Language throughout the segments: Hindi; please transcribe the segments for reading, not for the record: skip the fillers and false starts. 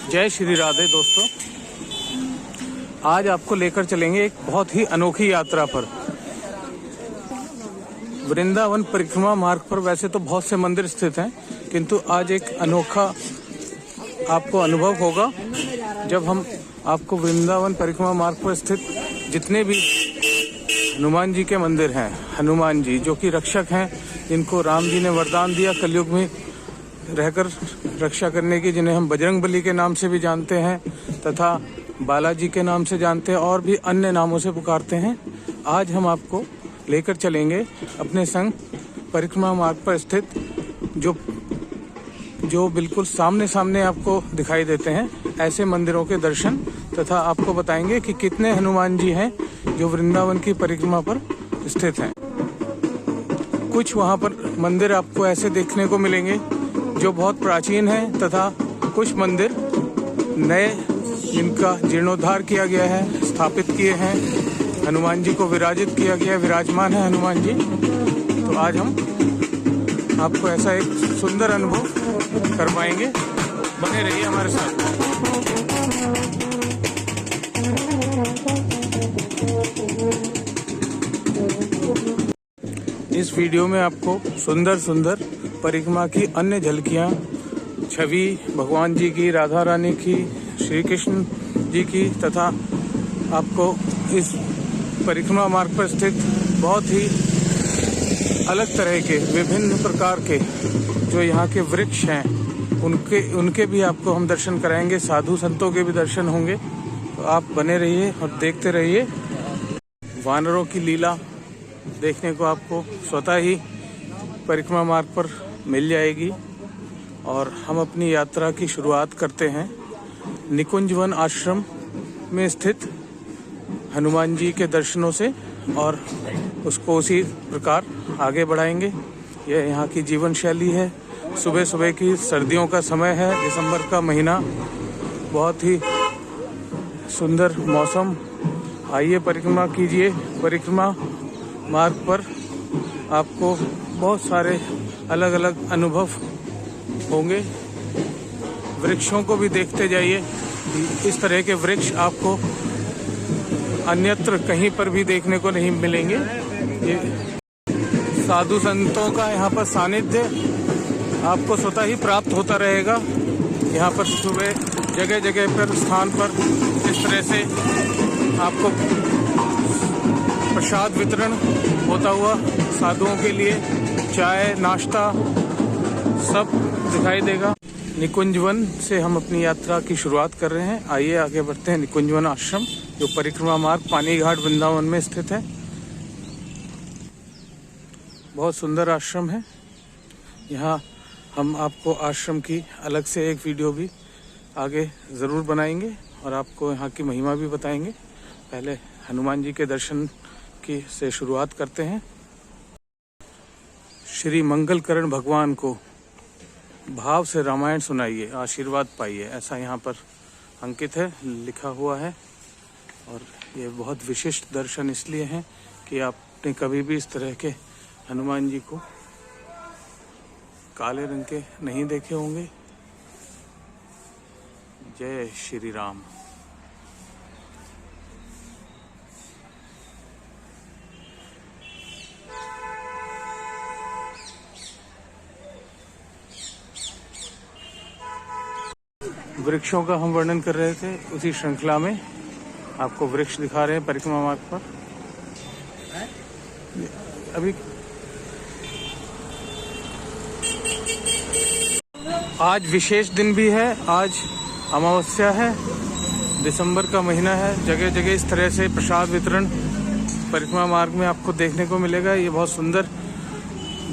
जय श्री राधे दोस्तों, आज आपको लेकर चलेंगे एक बहुत ही अनोखी यात्रा पर। वृंदावन परिक्रमा मार्ग पर वैसे तो बहुत से मंदिर स्थित हैं, किंतु आज एक अनोखा आपको अनुभव होगा जब हम आपको वृंदावन परिक्रमा मार्ग पर स्थित जितने भी हनुमान जी के मंदिर हैं, हनुमान जी जो कि रक्षक हैं, जिनको राम जी ने वरदान दिया कलयुग में रहकर रक्षा करने की, जिन्हें हम बजरंगबली के नाम से भी जानते हैं तथा बालाजी के नाम से जानते हैं और भी अन्य नामों से पुकारते हैं। आज हम आपको लेकर चलेंगे अपने संग परिक्रमा मार्ग पर स्थित जो बिल्कुल सामने सामने आपको दिखाई देते हैं ऐसे मंदिरों के दर्शन, तथा आपको बताएंगे कि कितने हनुमान जी हैं जो वृंदावन की परिक्रमा पर स्थित हैं। कुछ वहाँ पर मंदिर आपको ऐसे देखने को मिलेंगे जो बहुत प्राचीन हैं तथा कुछ मंदिर नए जिनका जीर्णोद्धार किया गया है, स्थापित किए हैं, हनुमान जी को विराजित किया गया, विराजमान है हनुमान जी। तो आज हम आपको ऐसा एक सुंदर अनुभव करवाएंगे, बने रहिए हमारे साथ। इस वीडियो में आपको सुंदर सुंदर परिक्रमा की अन्य झलकियाँ, छवि भगवान जी की, राधा रानी की, श्री कृष्ण जी की, तथा आपको इस परिक्रमा मार्ग पर स्थित बहुत ही अलग तरह के विभिन्न प्रकार के जो यहाँ के वृक्ष हैं उनके भी आपको हम दर्शन कराएंगे, साधु संतों के भी दर्शन होंगे। तो आप बने रहिए और देखते रहिए। वानरों की लीला देखने को आपको स्वतः ही परिक्रमा मार्ग पर मिल जाएगी। और हम अपनी यात्रा की शुरुआत करते हैं निकुंजवन आश्रम में स्थित हनुमान जी के दर्शनों से और उसको उसी प्रकार आगे बढ़ाएंगे। यह यहाँ की जीवन शैली है। सुबह सुबह की सर्दियों का समय है, दिसंबर का महीना, बहुत ही सुंदर मौसम। आइए परिक्रमा कीजिए। परिक्रमा मार्ग पर आपको बहुत सारे अलग अलग अनुभव होंगे। वृक्षों को भी देखते जाइए। इस तरह के वृक्ष आपको अन्यत्र कहीं पर भी देखने को नहीं मिलेंगे। ये साधु संतों का यहाँ पर सानिध्य आपको स्वतः ही प्राप्त होता रहेगा। यहाँ पर सुबह जगह जगह पर स्थान पर इस तरह से आपको प्रसाद वितरण होता हुआ साधुओं के लिए चाय नाश्ता सब दिखाई देगा। निकुंजवन से हम अपनी यात्रा की शुरुआत कर रहे हैं। आइए आगे बढ़ते हैं। निकुंजवन आश्रम जो परिक्रमा मार्ग पानी घाट वृंदावन में स्थित है। बहुत सुंदर आश्रम है। यहाँ हम आपको आश्रम की अलग से एक वीडियो भी आगे ज़रूर बनाएंगे और आपको यहाँ की महिमा भी बताएंगे। पहले हनुमान जी के दर्शन की से शुरुआत करते हैं। श्री मंगलकरण भगवान को भाव से रामायण सुनाइए, आशीर्वाद पाइए, ऐसा यहाँ पर अंकित है, लिखा हुआ है। और ये बहुत विशिष्ट दर्शन इसलिए हैं कि आपने कभी भी इस तरह के हनुमान जी को काले रंग के नहीं देखे होंगे। जय श्री राम। वृक्षों का हम वर्णन कर रहे थे, उसी श्रृंखला में आपको वृक्ष दिखा रहे हैं परिक्रमा मार्ग पर। अभी आज विशेष दिन भी है, आज अमावस्या है, दिसंबर का महीना है। जगह जगह इस तरह से प्रसाद वितरण परिक्रमा मार्ग में आपको देखने को मिलेगा। ये बहुत सुंदर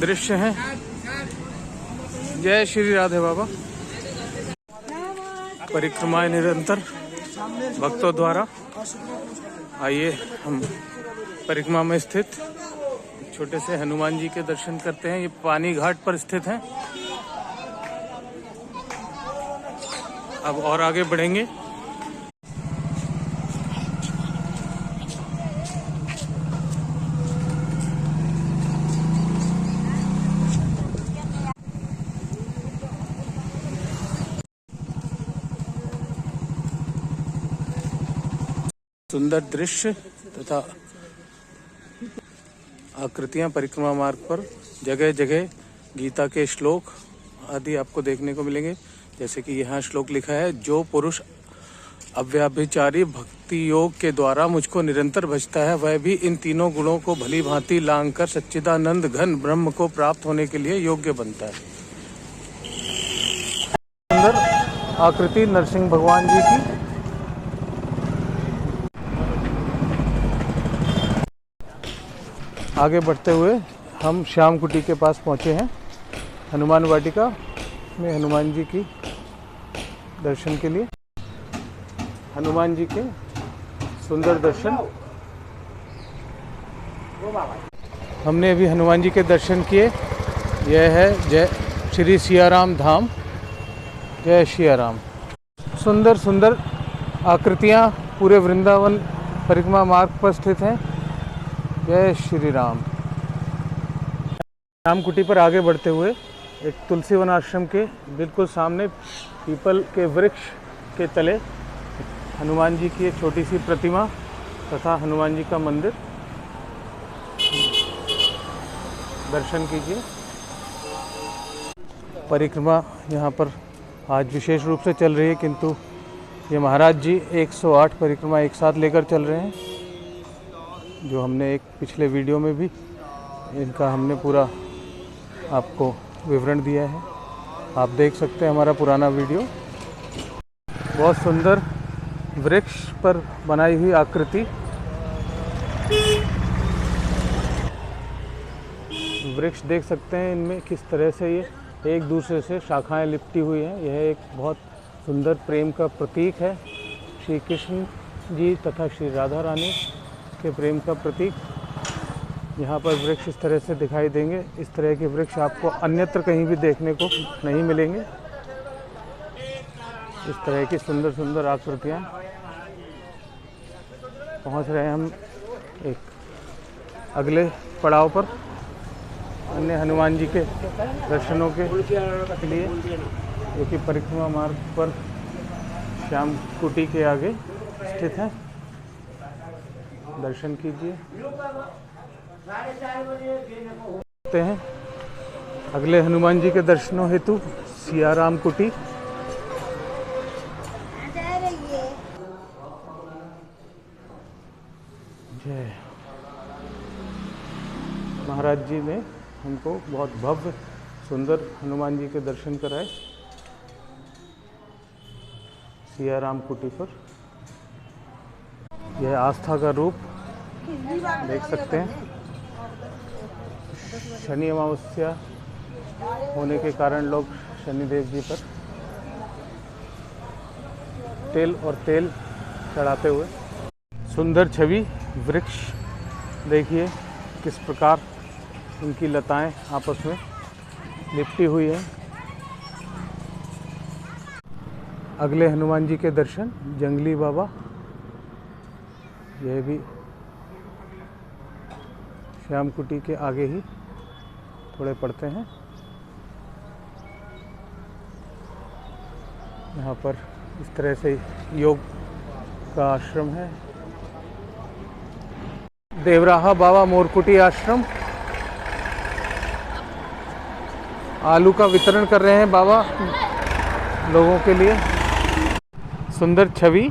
दृश्य है। जय श्री राधे बाबा। परिक्रमाएं निरंतर भक्तों द्वारा। आइए हम परिक्रमा में स्थित छोटे से हनुमान जी के दर्शन करते हैं। ये पानी घाट पर स्थित हैं। अब और आगे बढ़ेंगे। सुंदर दृश्य तथा आकृतियां परिक्रमा मार्ग पर जगह जगह गीता के श्लोक आदि आपको देखने को मिलेंगे। जैसे कि यहाँ श्लोक लिखा है, जो पुरुष अव्याभिचारी भक्ति योग के द्वारा मुझको निरंतर भजता है, वह भी इन तीनों गुणों को भली भांति लांघ कर सच्चिदानंद घन ब्रह्म को प्राप्त होने के लिए योग्य बनता है। सुंदर आकृति नरसिंह भगवान जी की। आगे बढ़ते हुए हम श्याम कुटी के पास पहुंचे हैं। हनुमान वाटिका में हनुमान जी की दर्शन के लिए, हनुमान जी के सुंदर दर्शन। हमने अभी हनुमान जी के दर्शन किए। यह है जय श्री सियाराम धाम। जय सियाराम। सुंदर सुंदर आकृतियाँ पूरे वृंदावन परिक्रमा मार्ग पर स्थित हैं। जय श्री राम। श्याम कुटी पर आगे बढ़ते हुए एक तुलसी वन आश्रम के बिल्कुल सामने पीपल के वृक्ष के तले हनुमान जी की एक छोटी सी प्रतिमा तथा हनुमान जी का मंदिर दर्शन कीजिए। परिक्रमा यहाँ पर आज विशेष रूप से चल रही है, किंतु ये महाराज जी 108 परिक्रमा एक साथ लेकर चल रहे हैं, जो हमने एक पिछले वीडियो में भी इनका हमने पूरा आपको विवरण दिया है। आप देख सकते हैं हमारा पुराना वीडियो। बहुत सुंदर वृक्ष पर बनाई हुई आकृति, वृक्ष देख सकते हैं इनमें किस तरह से ये एक दूसरे से शाखाएं लिपटी हुई हैं। यह एक बहुत सुंदर प्रेम का प्रतीक है। श्री कृष्ण जी तथा श्री राधा रानी के प्रेम का प्रतीक। यहाँ पर वृक्ष इस तरह से दिखाई देंगे। इस तरह के वृक्ष आपको अन्यत्र कहीं भी देखने को नहीं मिलेंगे। इस तरह की सुंदर सुंदर आकृतियाँ। पहुँच रहे हैं हम एक अगले पड़ाव पर, अन्य हनुमान जी के दर्शनों के लिए, जो कि परिक्रमा मार्ग पर श्याम कुटी के आगे स्थित है। दर्शन कीजिए। हैं अगले हनुमान जी के दर्शनों हेतु सियाराम कुटी। जय। महाराज जी ने हमको बहुत भव्य सुंदर हनुमान जी के दर्शन कराए सियाराम कुटी पर। यह आस्था का रूप देख सकते हैं। शनि अमावस्या होने के कारण लोग शनिदेव जी पर तिल और तेल चढ़ाते हुए सुंदर छवि। वृक्ष देखिए किस प्रकार इनकी लताएं आपस में लिपटी हुई हैं। अगले हनुमान जी के दर्शन जंगली बाबा। यह भी श्याम कुटी के आगे ही थोड़े पड़ते हैं। यहाँ पर इस तरह से योग का आश्रम है। देवराहा बाबा मोरकुटी आश्रम। आलू का वितरण कर रहे हैं बाबा लोगों के लिए। सुंदर छवि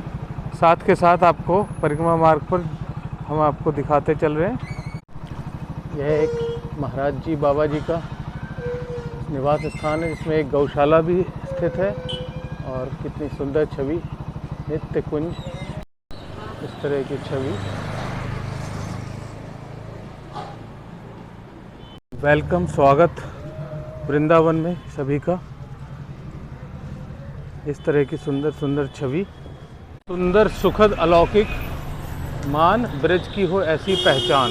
साथ के साथ आपको परिक्रमा मार्ग पर हम आपको दिखाते चल रहे हैं। यह एक महाराज जी बाबा जी का निवास स्थान है, जिसमें एक गौशाला भी स्थित है। और कितनी सुंदर छवि, नित्य कुंज, इस तरह की छवि। वेलकम, स्वागत वृंदावन में सभी का। इस तरह की सुंदर सुंदर छवि। सुंदर सुखद अलौकिक मान ब्रज की हो ऐसी पहचान।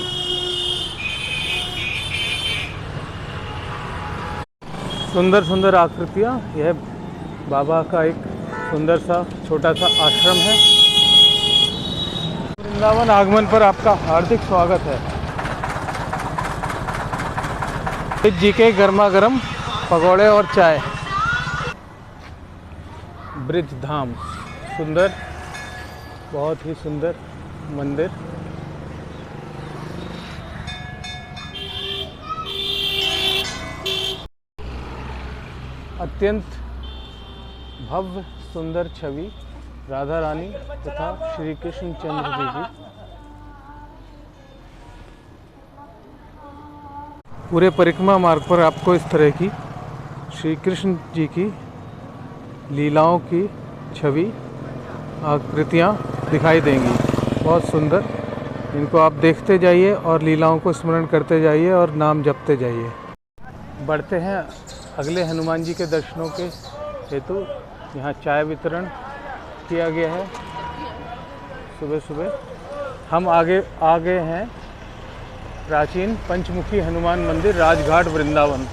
सुंदर सुंदर आकृतियाँ। यह बाबा का एक सुंदर सा छोटा सा आश्रम है। वृंदावन आगमन पर आपका हार्दिक स्वागत है। ब्रज जी के गर्मा गर्म पकौड़े और चाय। ब्रज धाम सुंदर, बहुत ही सुंदर मंदिर। अत्यंत भव्य सुंदर छवि राधा रानी तथा श्री कृष्ण चंद्र जी की। पूरे परिक्रमा मार्ग पर आपको इस तरह की श्री कृष्ण जी की लीलाओं की छवि आकृतियाँ दिखाई देंगी, बहुत सुंदर। इनको आप देखते जाइए और लीलाओं को स्मरण करते जाइए और नाम जपते जाइए। बढ़ते हैं अगले हनुमान जी के दर्शनों के हेतु। यहाँ चाय वितरण किया गया है सुबह सुबह। हम आगे आ गए हैं प्राचीन पंचमुखी हनुमान मंदिर, राजघाट, वृंदावन।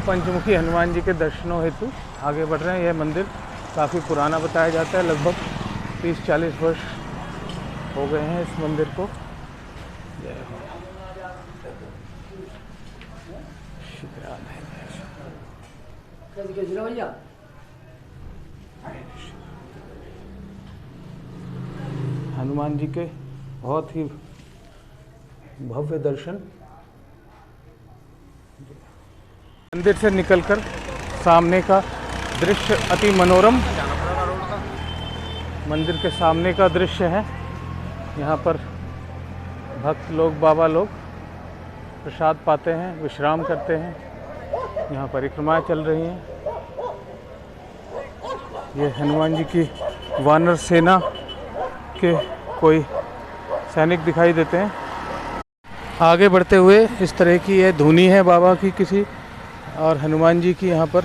पंचमुखी हनुमान जी के दर्शनों हेतु आगे बढ़ रहे हैं। यह मंदिर काफ़ी पुराना बताया जाता है, लगभग 30-40 वर्ष हो गए हैं इस मंदिर को। जय हो श्री राधे। हनुमान जी के बहुत ही भव्य दर्शन। मंदिर से निकलकर सामने का दृश्य अति मनोरम, मंदिर के सामने का दृश्य है। यहाँ पर भक्त लोग, बाबा लोग प्रसाद पाते हैं, विश्राम करते हैं। यहाँ परिक्रमाएं चल रही हैं। ये हनुमान जी की वानर सेना के कोई सैनिक दिखाई देते हैं। आगे बढ़ते हुए इस तरह की यह धुनी है बाबा की किसी, और हनुमान जी की यहाँ पर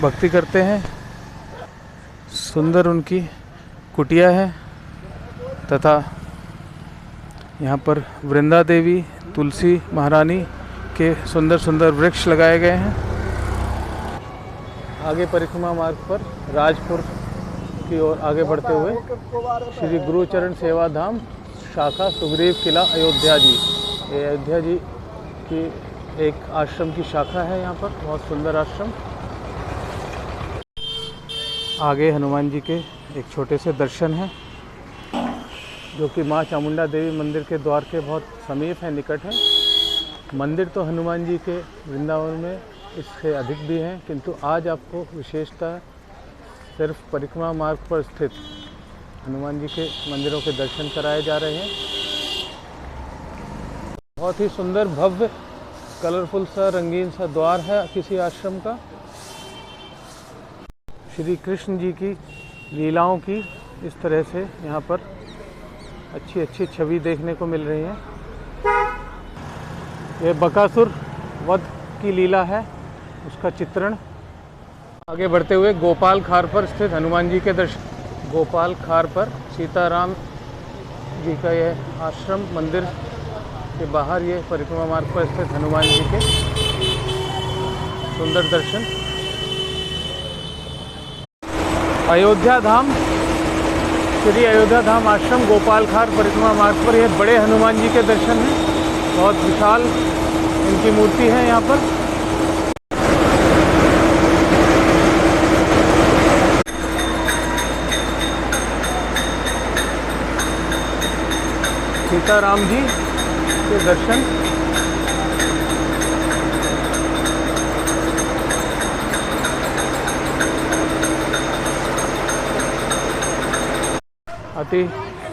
भक्ति करते हैं। सुंदर उनकी कुटिया है तथा यहाँ पर वृंदा देवी, तुलसी महारानी के सुंदर सुंदर वृक्ष लगाए गए हैं। आगे परिक्रमा मार्ग पर राजपुर की ओर आगे बढ़ते हुए श्री गुरुचरण सेवा धाम शाखा सुग्रीव किला अयोध्या जी, ये अयोध्या जी की एक आश्रम की शाखा है। यहाँ पर बहुत सुंदर आश्रम। आगे हनुमान जी के एक छोटे से दर्शन हैं, जो कि माँ चामुंडा देवी मंदिर के द्वार के बहुत समीप है, निकट है। मंदिर तो हनुमान जी के वृंदावन में इससे अधिक भी हैं, किंतु आज आपको विशेषता सिर्फ परिक्रमा मार्ग पर स्थित हनुमान जी के मंदिरों के दर्शन कराए जा रहे हैं। बहुत ही सुंदर, भव्य, कलरफुल सा, रंगीन सा द्वार है किसी आश्रम का। श्री कृष्ण जी की लीलाओं की इस तरह से यहाँ पर अच्छी अच्छी छवि देखने को मिल रही है। यह बकासुर वध की लीला है, उसका चित्रण। आगे बढ़ते हुए गोपाल खार पर स्थित हनुमान जी के दर्शन। गोपाल खार पर सीताराम जी का यह आश्रम, मंदिर के बाहर ये परिक्रमा मार्ग पर स्थित हनुमान जी के सुंदर दर्शन। अयोध्या धाम, श्री अयोध्या धाम आश्रम गोपाल खार परिक्रमा मार्ग पर यह बड़े हनुमान जी के दर्शन हैं। बहुत विशाल इनकी मूर्ति है यहाँ पर। सीताराम जी के दर्शन। अति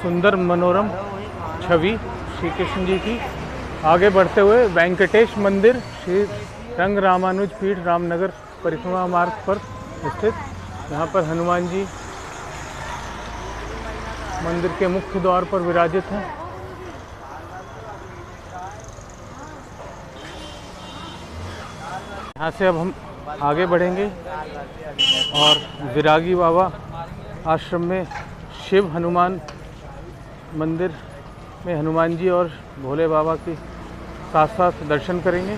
सुंदर मनोरम छवि श्री कृष्ण जी की। आगे बढ़ते हुए वेंकटेश मंदिर, श्री रंग रामानुज पीठ, रामनगर परिक्रमा मार्ग पर स्थित। यहाँ पर हनुमान जी मंदिर के मुख्य द्वार पर विराजित हैं। यहाँ से अब हम आगे बढ़ेंगे और विरागी बाबा आश्रम में शिव हनुमान मंदिर में हनुमान जी और भोले बाबा की साथ साथ दर्शन करेंगे।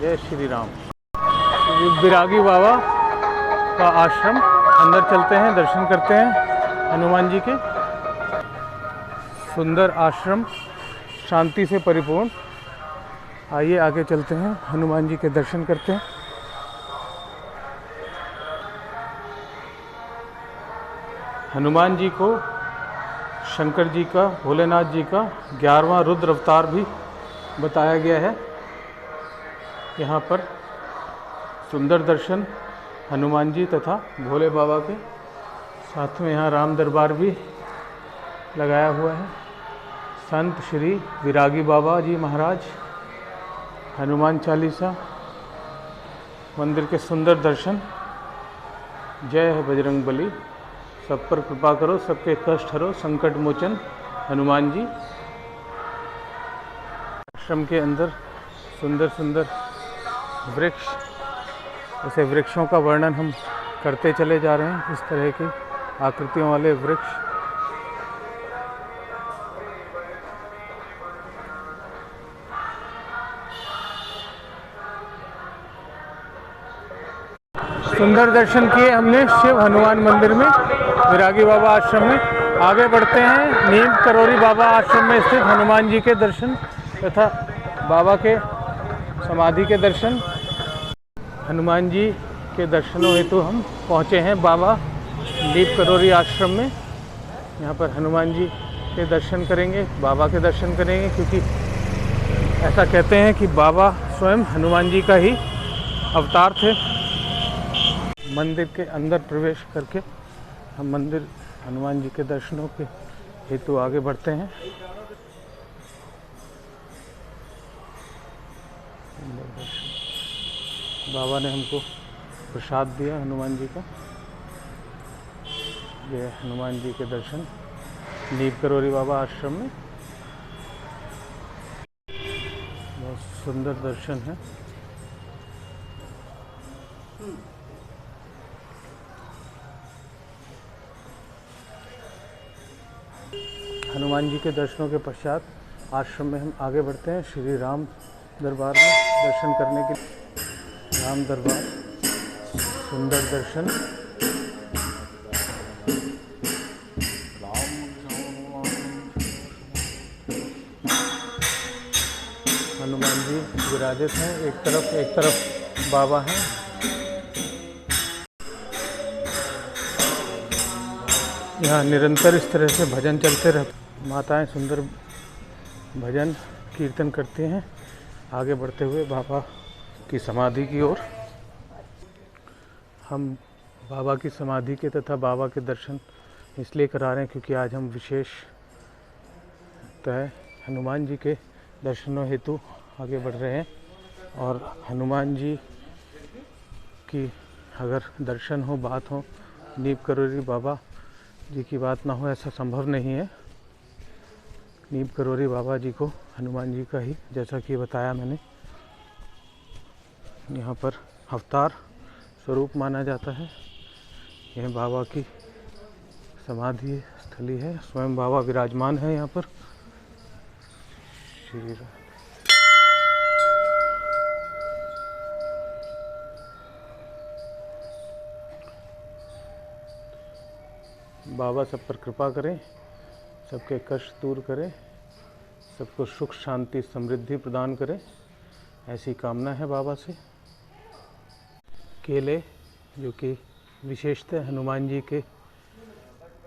जय श्री राम। विरागी बाबा का आश्रम, अंदर चलते हैं, दर्शन करते हैं हनुमान जी के। सुंदर आश्रम, शांति से परिपूर्ण। आइए आगे चलते हैं, हनुमान जी के दर्शन करते हैं। हनुमान जी को शंकर जी का, भोलेनाथ जी का 11वां रुद्र अवतार भी बताया गया है। यहाँ पर सुंदर दर्शन हनुमान जी तथा भोले बाबा के, साथ में यहाँ राम दरबार भी लगाया हुआ है। संत श्री विरागी बाबा जी महाराज, हनुमान चालीसा, मंदिर के सुंदर दर्शन। जय है बजरंग बली, सब पर कृपा करो, सबके कष्ट हरो, संकट मोचन हनुमान जी। आश्रम के अंदर सुंदर सुंदर वृक्ष, ऐसे वृक्षों का वर्णन हम करते चले जा रहे हैं। इस तरह की आकृतियों वाले वृक्ष। सुंदर दर्शन किए हमने शिव हनुमान मंदिर में, विरागी बाबा आश्रम में। आगे बढ़ते हैं नीम करोरी बाबा आश्रम में स्थित हनुमान जी के दर्शन तथा बाबा के समाधि के दर्शन। हनुमान जी के दर्शनों हेतु हम पहुँचे हैं बाबा नीम करोरी आश्रम में। यहाँ पर हनुमान जी के दर्शन करेंगे, बाबा के दर्शन करेंगे, क्योंकि ऐसा कहते हैं कि बाबा स्वयं हनुमान जी का ही अवतार थे। मंदिर के अंदर प्रवेश करके हम मंदिर हनुमान जी के दर्शनों के हेतु आगे बढ़ते हैं। बाबा ने हमको प्रसाद दिया हनुमान जी का। ये हनुमान जी के दर्शन नीम करोरी बाबा आश्रम में, बहुत सुंदर दर्शन है। हनुमान जी के दर्शनों के पश्चात आश्रम में हम आगे बढ़ते हैं श्री राम दरबार में दर्शन करने के लिए। राम दरबार, सुंदर दर्शन। हनुमान जी विराजित हैं, एक तरफ बाबा हैं। यहाँ निरंतर इस तरह से भजन चलते रहते, माताएं सुंदर भजन कीर्तन करती हैं। आगे बढ़ते हुए बाबा की समाधि की ओर। हम बाबा की समाधि के तथा बाबा के दर्शन इसलिए करा रहे हैं क्योंकि आज हम विशेष हनुमान जी के दर्शनों हेतु आगे बढ़ रहे हैं। और हनुमान जी की अगर दर्शन हो, बात हो, नीम करोरी बाबा जी की बात ना हो, ऐसा संभव नहीं है। नीम करोरी बाबा जी को हनुमान जी का ही, जैसा कि बताया मैंने, यहाँ पर अवतार स्वरूप माना जाता है। यह बाबा की समाधि स्थली है, स्वयं बाबा विराजमान है यहाँ पर। श्री राम। बाबा सब पर कृपा करें, सबके कष्ट दूर करें, सबको सुख शांति समृद्धि प्रदान करें, ऐसी कामना है बाबा से। केले, जो कि विशेषतः हनुमान जी के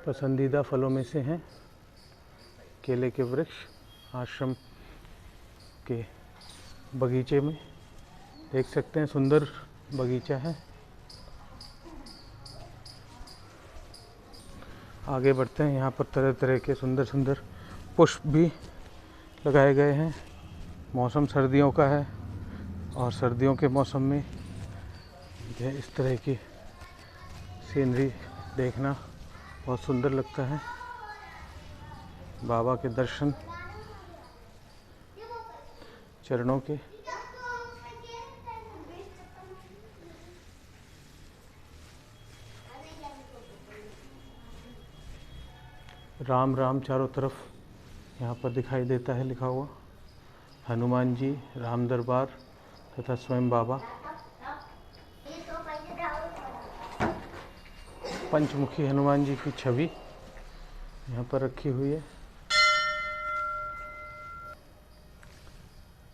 पसंदीदा फलों में से हैं, केले के वृक्ष आश्रम के बगीचे में देख सकते हैं। सुंदर बगीचा है। आगे बढ़ते हैं। यहाँ पर तरह तरह के सुंदर सुंदर पुष्प भी लगाए गए हैं। मौसम सर्दियों का है और सर्दियों के मौसम में इस तरह की सीनरी देखना बहुत सुंदर लगता है। बाबा के दर्शन चरणों के। राम राम चारों तरफ यहाँ पर दिखाई देता है लिखा हुआ। हनुमान जी, राम दरबार तथा स्वयं बाबा। पंचमुखी हनुमान जी की छवि यहाँ पर रखी हुई है।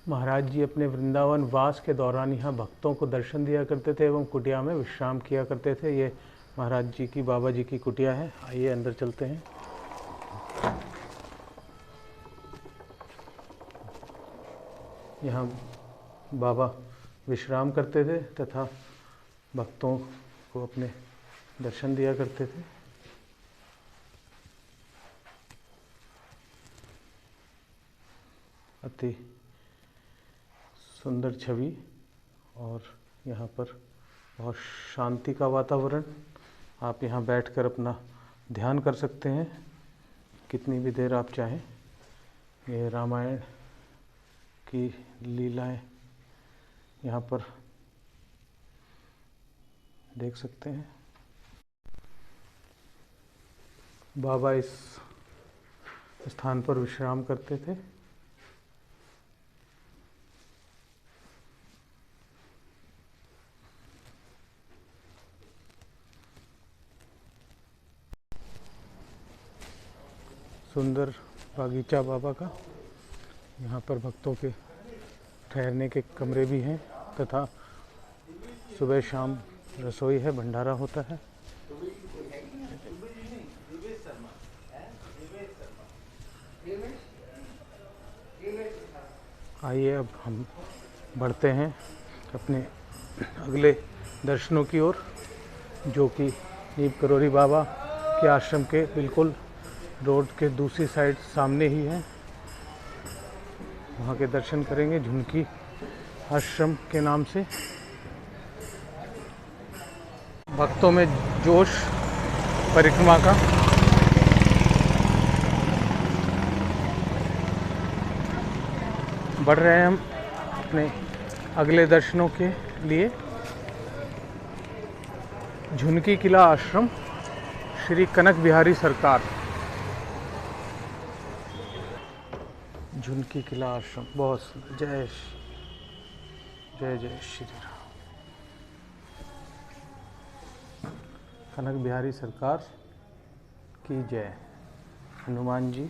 महाराज जी अपने वृंदावन वास के दौरान यहाँ भक्तों को दर्शन दिया करते थे एवं कुटिया में विश्राम किया करते थे। ये महाराज जी की, बाबा जी की कुटिया है। आइए अंदर चलते हैं। यहाँ बाबा विश्राम करते थे तथा भक्तों को अपने दर्शन दिया करते थे। अति सुंदर छवि और यहाँ पर बहुत शांति का वातावरण। आप यहाँ बैठकर अपना ध्यान कर सकते हैं कितनी भी देर आप चाहें। ये रामायण की लीलाएं यहाँ पर देख सकते हैं। बाबा इस स्थान पर विश्राम करते थे। सुंदर बागीचा बाबा का। यहाँ पर भक्तों के ठहरने के कमरे भी हैं तथा सुबह शाम रसोई है, भंडारा होता है। आइए अब हम बढ़ते हैं अपने अगले दर्शनों की ओर, जो कि नीम करोली बाबा के आश्रम के बिल्कुल रोड के दूसरी साइड सामने ही है। वहाँ के दर्शन करेंगे झुनकी आश्रम के नाम से। भक्तों में जोश परिक्रमा का। बढ़ रहे हैं हम अपने अगले दर्शनों के लिए। झुनकी किला आश्रम, श्री कनक बिहारी सरकार। झुनकी किला आश्रम बहुत सुंदर। जय जय जय श्री राम। कनक बिहारी सरकार की जय। हनुमान जी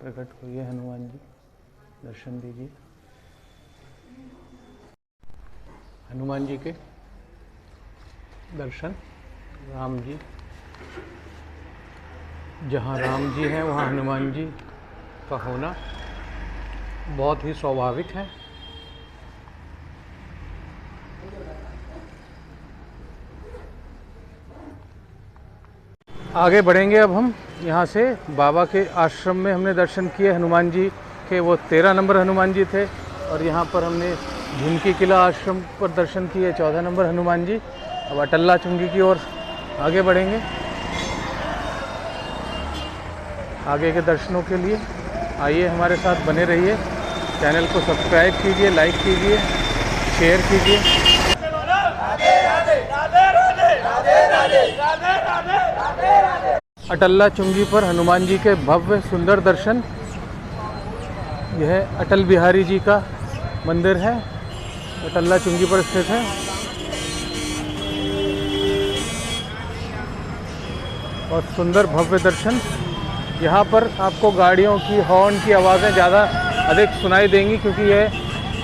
प्रकट हुए। हनुमान जी दर्शन दीजिए। हनुमान जी के दर्शन। राम जी, जहाँ राम जी हैं वहाँ हनुमान जी का होना बहुत ही स्वाभाविक है। आगे बढ़ेंगे अब हम यहाँ से। बाबा के आश्रम में हमने दर्शन किए हनुमान जी के, वो 13 नंबर हनुमान जी थे। और यहाँ पर हमने झुनकी किला आश्रम पर दर्शन किए 14 नंबर हनुमान जी। अब अटल्ला चुंगी की ओर आगे बढ़ेंगे। आगे के दर्शनों के लिए आइए हमारे साथ बने रहिए। चैनल को सब्सक्राइब कीजिए, लाइक कीजिए, शेयर कीजिए। अटल्ला चुंगी पर हनुमान जी के भव्य सुंदर दर्शन। यह अटल बिहारी जी का मंदिर है, अटल्ला चुंगी पर स्थित है। और सुंदर भव्य दर्शन। यहाँ पर आपको गाड़ियों की हॉर्न की आवाज़ें ज़्यादा अधिक सुनाई देंगी क्योंकि यह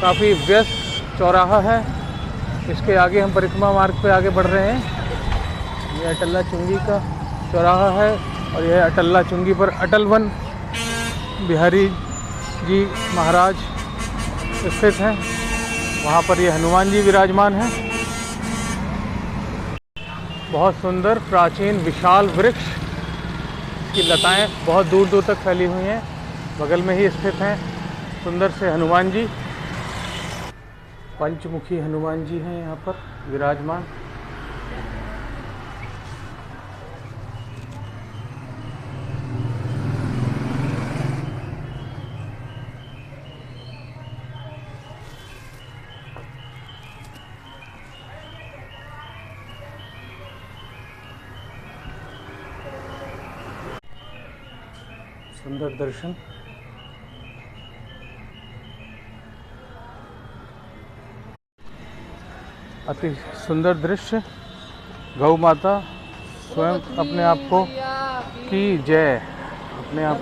काफ़ी व्यस्त चौराहा है। इसके आगे हम परिक्रमा मार्ग पे आगे बढ़ रहे हैं। यह अटल्ला चुंगी का चौराहा है और यह अटल्ला चुंगी पर अटलवन बिहारी जी महाराज स्थित हैं। वहाँ पर ये हनुमान जी विराजमान हैं। बहुत सुंदर प्राचीन विशाल वृक्ष की लताएं बहुत दूर दूर तक फैली हुई हैं। बगल में ही स्थित हैं सुंदर से हनुमान जी। पंचमुखी हनुमान जी हैं यहाँ पर विराजमान। सुंदर दर्शन। अति सुंदर दृश्य। गौ माता स्वयं अपने आप को की जय, अपने आप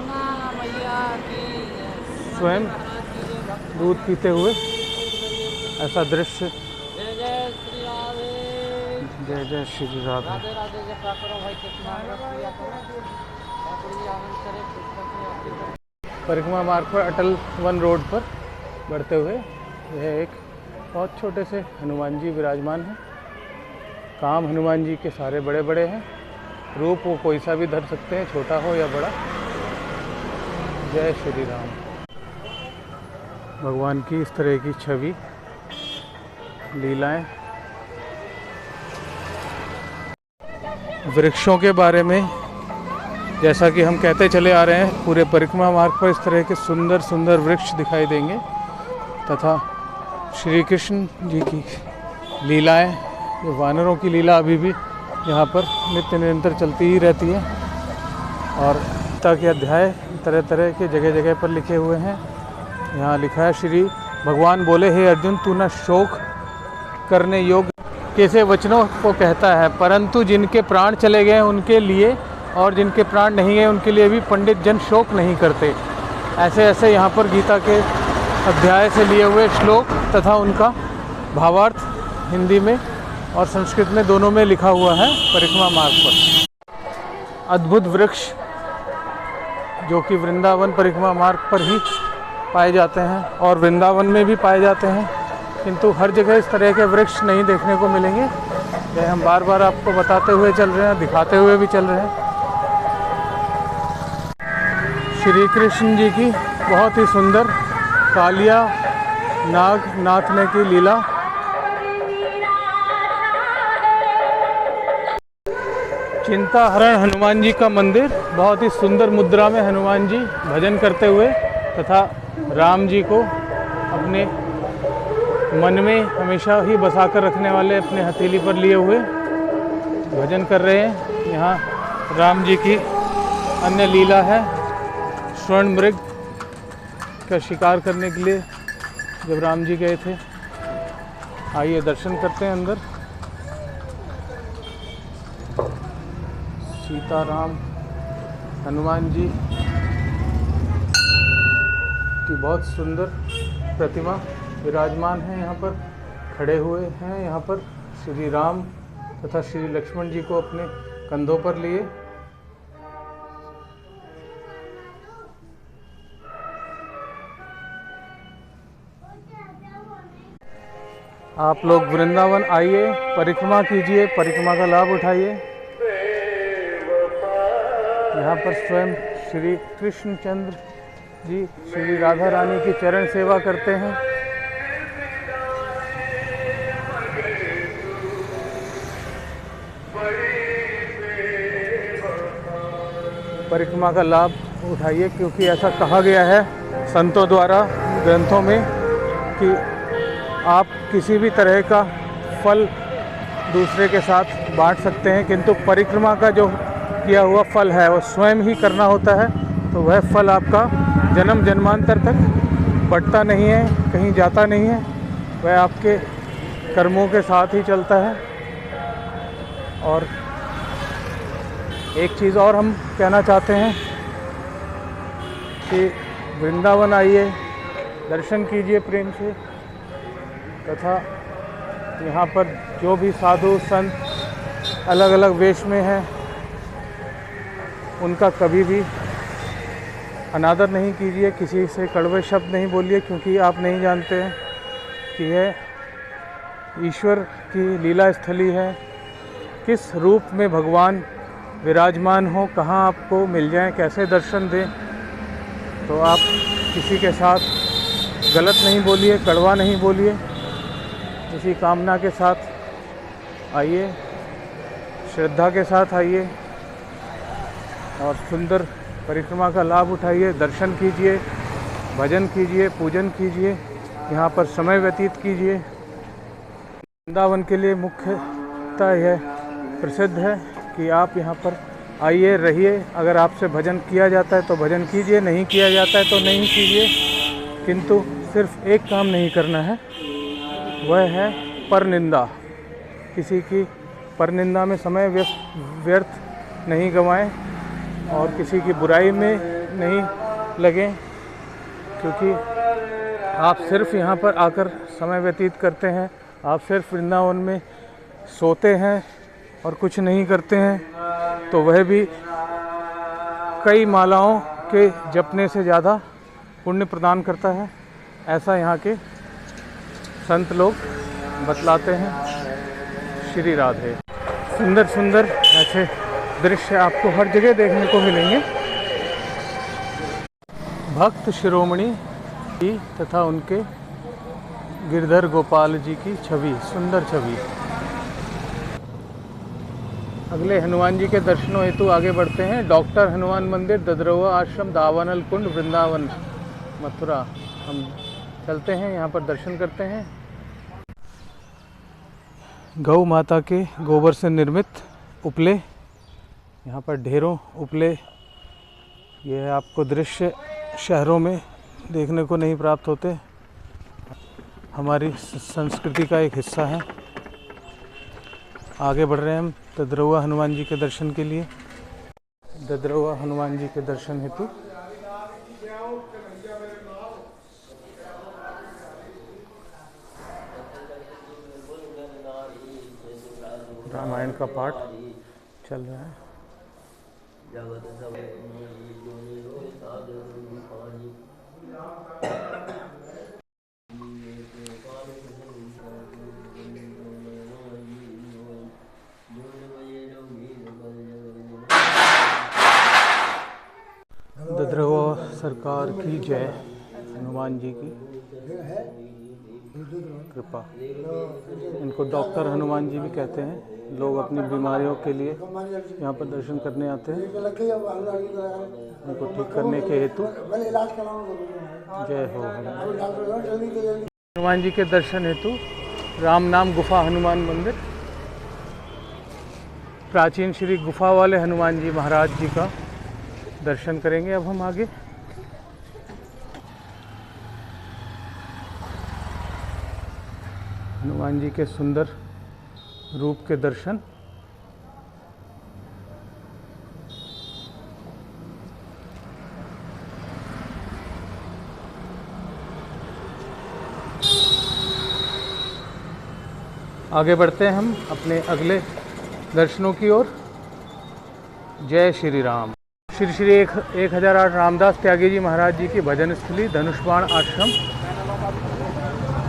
स्वयं दूध पीते हुए ऐसा दृश्य जय जय श्री राधे। राधे राधे। जय करो भाई, कृष्ण प्रिया करो, आनंद करे, परिक्रमा मार्ग पर अटल वन रोड पर बढ़ते हुए यह एक बहुत छोटे से हनुमान जी विराजमान हैं। काम हनुमान जी के सारे बड़े बड़े हैं, रूप वो कोई सा भी धर सकते हैं, छोटा हो या बड़ा। जय श्री राम। भगवान की इस तरह की छवि, लीलाएं। वृक्षों के बारे में जैसा कि हम कहते चले आ रहे हैं, पूरे परिक्रमा मार्ग पर इस तरह के सुंदर सुंदर वृक्ष दिखाई देंगे तथा श्री कृष्ण जी की लीलाएं, ये वानरों की लीला अभी भी यहाँ पर नित्य निरंतर चलती ही रहती है। और गीता के अध्याय तरह तरह के जगह जगह पर लिखे हुए हैं। यहाँ लिखा है, श्री भगवान बोले, हे अर्जुन, तू न शोक करने योग्य कैसे वचनों को कहता है, परंतु जिनके प्राण चले गए उनके लिए और जिनके प्राण नहीं गए उनके लिए भी पंडित जन शोक नहीं करते। ऐसे ऐसे यहाँ पर गीता के अध्याय से लिए हुए श्लोक तथा उनका भावार्थ हिंदी में और संस्कृत में दोनों में लिखा हुआ है परिक्रमा मार्ग पर। अद्भुत वृक्ष जो कि वृंदावन परिक्रमा मार्ग पर ही पाए जाते हैं और वृंदावन में भी पाए जाते हैं, किंतु हर जगह इस तरह के वृक्ष नहीं देखने को मिलेंगे। यह हम बार बार आपको बताते हुए चल रहे हैं, दिखाते हुए भी चल रहे हैं। श्री कृष्ण जी की बहुत ही सुंदर कालिया नाग नाथने की लीला। चिंताहरण हनुमान जी का मंदिर, बहुत ही सुंदर मुद्रा में हनुमान जी भजन करते हुए तथा राम जी को अपने मन में हमेशा ही बसा कर रखने वाले अपने हथेली पर लिए हुए भजन कर रहे हैं। यहाँ राम जी की अन्य लीला है, स्वर्ण मृग का शिकार करने के लिए जब राम जी गए थे। आइए दर्शन करते हैं अंदर। सीताराम हनुमान जी की बहुत सुंदर प्रतिमा विराजमान है, यहाँ पर खड़े हुए हैं। यहाँ पर श्री राम तथा श्री लक्ष्मण जी को अपने कंधों पर लिए। आप लोग वृंदावन आइए, परिक्रमा कीजिए, परिक्रमा का लाभ उठाइए। यहाँ पर स्वयं श्री कृष्णचंद्र जी श्री राधा रानी की चरण सेवा करते हैं। परिक्रमा का लाभ उठाइए, क्योंकि ऐसा कहा गया है संतों द्वारा ग्रंथों में कि आप किसी भी तरह का फल दूसरे के साथ बांट सकते हैं, किंतु परिक्रमा का जो किया हुआ फल है वो स्वयं ही करना होता है। तो वह फल आपका जन्म जन्मांतर तक बढ़ता नहीं है, कहीं जाता नहीं है, वह आपके कर्मों के साथ ही चलता है। और एक चीज़ और हम कहना चाहते हैं कि वृंदावन आइए, दर्शन कीजिए प्रेम से तथा यहाँ पर जो भी साधु संत अलग अलग वेश में हैं उनका कभी भी अनादर नहीं कीजिए, किसी से कड़वे शब्द नहीं बोलिए, क्योंकि आप नहीं जानते हैं कि यह ईश्वर की लीला स्थली है। किस रूप में भगवान विराजमान हो, कहाँ आपको मिल जाएं, कैसे दर्शन दें। तो आप किसी के साथ गलत नहीं बोलिए, कड़वा नहीं बोलिए। इसी कामना के साथ आइए, श्रद्धा के साथ आइए और सुंदर परिक्रमा का लाभ उठाइए, दर्शन कीजिए, भजन कीजिए, पूजन कीजिए, यहाँ पर समय व्यतीत कीजिए। वृंदावन के लिए मुख्यतः यह प्रसिद्ध है कि आप यहाँ पर आइए, रहिए। अगर आपसे भजन किया जाता है तो भजन कीजिए, नहीं किया जाता है तो नहीं कीजिए, किंतु सिर्फ एक काम नहीं करना है, वह है परनिंदा। किसी की परनिंदा में समय व्यर्थ नहीं गंवाएं और किसी की बुराई में नहीं लगें, क्योंकि आप सिर्फ यहाँ पर आकर समय व्यतीत करते हैं। आप सिर्फ वृंदावन में सोते हैं और कुछ नहीं करते हैं तो वह भी कई मालाओं के जपने से ज़्यादा पुण्य प्रदान करता है, ऐसा यहाँ के संत लोग बतलाते हैं। श्री राधे। सुंदर सुंदर ऐसे दृश्य आपको हर जगह देखने को मिलेंगे। भक्त शिरोमणि की तथा उनके गिरधर गोपाल जी की छवि, सुंदर छवि। अगले हनुमान जी के दर्शनों हेतु आगे बढ़ते हैं। डॉक्टर हनुमान मंदिर, ददरवा आश्रम, दावानल कुंड, वृंदावन, मथुरा। हम चलते हैं, यहाँ पर दर्शन करते हैं। गौ माता के गोबर से निर्मित उपले, यहाँ पर ढेरों उपले। यह आपको दृश्य शहरों में देखने को नहीं प्राप्त होते, हमारी संस्कृति का एक हिस्सा है। आगे बढ़ रहे हैं हम ददरवा हनुमान जी के दर्शन के लिए। ददरवा हनुमान जी के दर्शन हेतु रामायण का पाठ चल रहा है। ददरवा सरकार की जय। हनुमान जी की कृपा। इनको डॉक्टर हनुमान जी भी कहते हैं। लोग अपनी बीमारियों के लिए यहाँ पर दर्शन करने आते हैं, उनको ठीक करने के हेतु। जय हो। हनुमान जी के दर्शन हेतु राम नाम गुफा हनुमान मंदिर, प्राचीन श्री गुफा वाले हनुमान जी महाराज जी का दर्शन करेंगे। अब हम आगे हनुमान जी के सुंदर रूप के दर्शन। आगे बढ़ते हैं हम अपने अगले दर्शनों की ओर। जय श्री राम। श्री श्री 1008 रामदास त्यागी जी महाराज जी की भजन स्थली, धनुष्बाण आश्रम।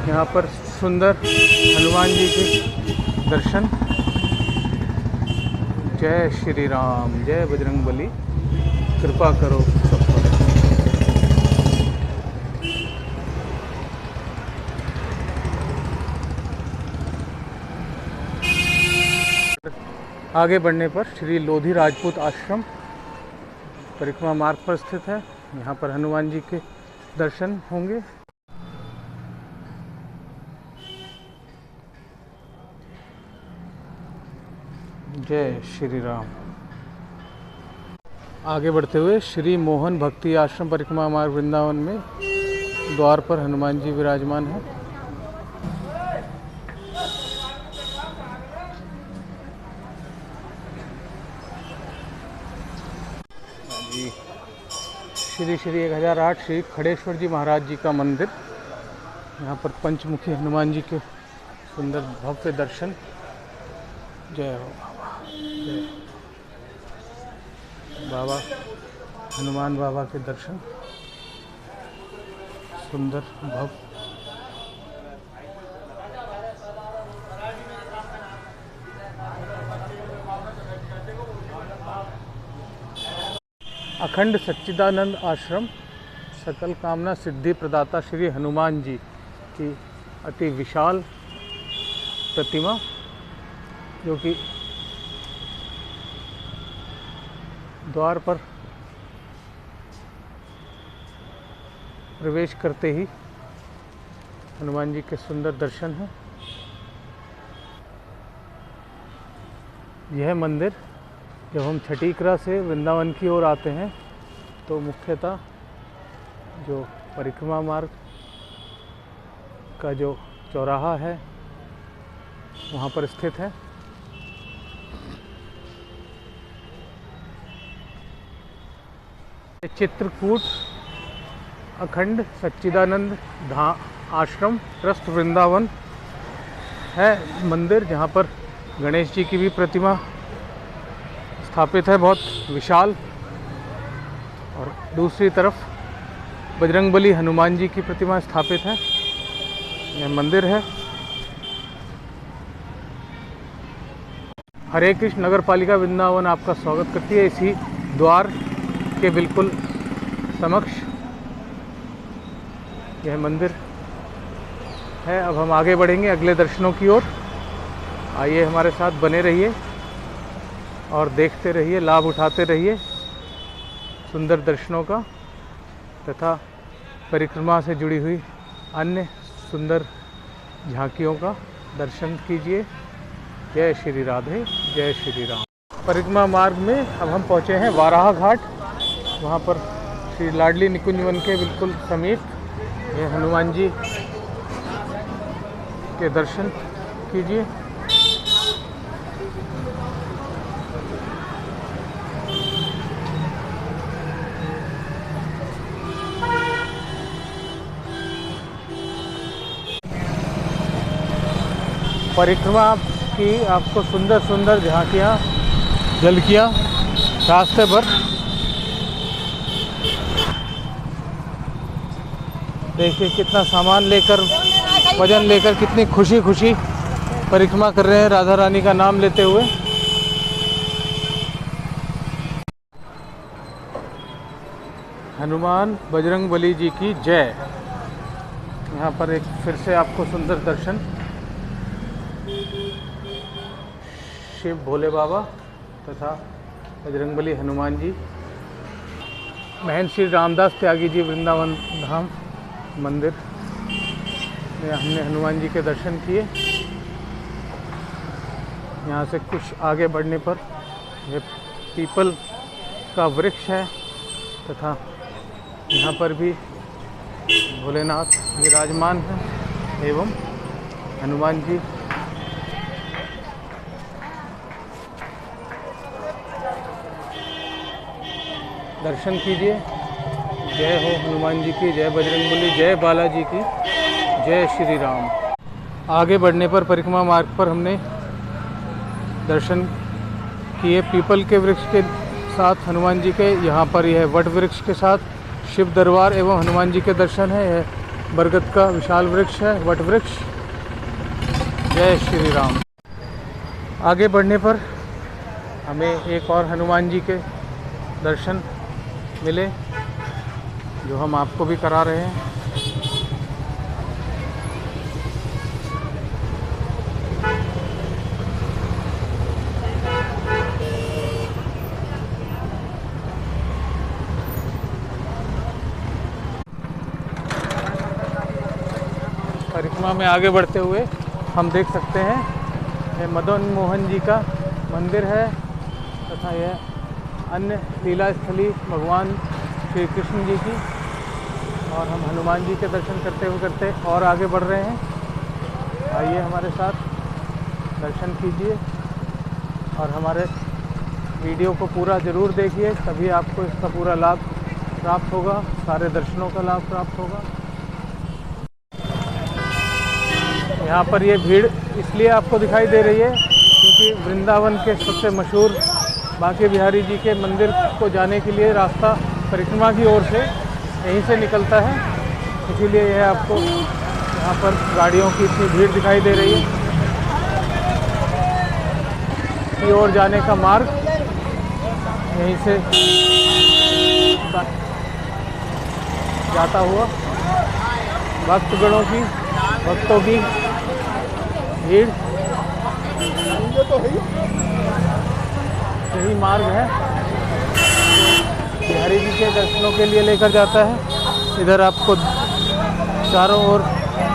यहाँ पर सुंदर हनुमान जी के दर्शन। जय श्री राम, जय बजरंगबली, कृपा करो सब पर। आगे बढ़ने पर श्री लोधी राजपूत आश्रम परिक्रमा मार्ग पर स्थित है। यहाँ पर हनुमान जी के दर्शन होंगे। जय श्री राम। आगे बढ़ते हुए श्री मोहन भक्ति आश्रम परिक्रमा मार्ग वृंदावन में द्वार पर हनुमान जी विराजमान हैं। श्री श्री 1008 श्री खड़ेश्वर जी महाराज जी का मंदिर। यहाँ पर पंचमुखी हनुमान जी के सुंदर भव्य दर्शन। जय हो बाबा। जय बाबा हनुमान बाबा के दर्शन, सुंदर भव्य। अखंड सच्चिदानंद आश्रम सकल कामना सिद्धि प्रदाता श्री हनुमान जी की अति विशाल प्रतिमा, जो कि द्वार पर प्रवेश करते ही हनुमान जी के सुंदर दर्शन हैं। यह मंदिर जब हम छठीकरा से वृंदावन की ओर आते हैं तो मुख्यतः जो परिक्रमा मार्ग का जो चौराहा है वहाँ पर स्थित है। चित्रकूट अखंड सच्चिदानंद आश्रम ट्रस्ट वृंदावन है मंदिर, जहाँ पर गणेश जी की भी प्रतिमा स्थापित है, बहुत विशाल। और दूसरी तरफ बजरंगबली हनुमान जी की प्रतिमा स्थापित है। यह मंदिर है। हरे कृष्ण नगर पालिका वृंदावन आपका स्वागत करती है। इसी द्वार के बिल्कुल समक्ष यह मंदिर है। अब हम आगे बढ़ेंगे अगले दर्शनों की ओर। आइए हमारे साथ बने रहिए और देखते रहिए, लाभ उठाते रहिए सुंदर दर्शनों का तथा परिक्रमा से जुड़ी हुई अन्य सुंदर झांकियों का दर्शन कीजिए। जय श्री राधे, जय श्री राम। परिक्रमा मार्ग में अब हम पहुँचे हैं वाराह घाट। वहाँ पर श्री लाडली निकुंज वन के बिल्कुल समीप ये हनुमान जी के दर्शन कीजिए। परिक्रमा की आपको सुंदर सुंदर झांकियाँ, झलकियाँ रास्ते भर देखिए। कितना सामान लेकर, वजन लेकर कितनी खुशी खुशी परिक्रमा कर रहे हैं राधा रानी का नाम लेते हुए। हनुमान बजरंगबली जी की जय। यहाँ पर एक फिर से आपको सुंदर दर्शन शिव भोले बाबा तथा बजरंगबली हनुमान जी। महंत श्री रामदास त्यागी जी वृंदावन धाम मंदिर में हमने हनुमान जी के दर्शन किए। यहाँ से कुछ आगे बढ़ने पर यह पीपल का वृक्ष है तथा यहाँ पर भी भोलेनाथ विराजमान हैं एवं हनुमान जी। दर्शन कीजिए। जय हो हनुमान जी की, जय बजरंगबली, जय बालाजी की, जय श्री राम। आगे बढ़ने पर परिक्रमा मार्ग पर हमने दर्शन किए पीपल के वृक्ष के साथ हनुमान जी के। यहाँ पर यह वट वृक्ष के साथ शिव दरबार एवं हनुमान जी के दर्शन है। यह बरगद का विशाल वृक्ष है, वट वृक्ष। जय श्री राम। आगे बढ़ने पर हमें एक और हनुमान जी के दर्शन मिले जो हम आपको भी करा रहे हैं। परिक्रमा में आगे बढ़ते हुए हम देख सकते हैं यह मदन मोहन जी का मंदिर है तथा यह अन्य लीला स्थली भगवान श्री कृष्ण जी की। और हम हनुमान जी के दर्शन करते और आगे बढ़ रहे हैं। आइए हमारे साथ दर्शन कीजिए और हमारे वीडियो को पूरा ज़रूर देखिए, तभी आपको इसका पूरा लाभ प्राप्त होगा, सारे दर्शनों का लाभ प्राप्त होगा। यहाँ पर ये भीड़ इसलिए आपको दिखाई दे रही है क्योंकि वृंदावन के सबसे मशहूर बांके बिहारी जी के मंदिर को जाने के लिए रास्ता परिक्रमा की ओर से यहीं से निकलता है। इसीलिए यह आपको यहाँ पर गाड़ियों की इतनी भीड़ दिखाई दे रही है। की ओर जाने का मार्ग यहीं से जाता हुआ भक्तों की भीड़, यही मार्ग है बिहारी जी के दर्शनों के लिए लेकर जाता है। इधर आपको चारों ओर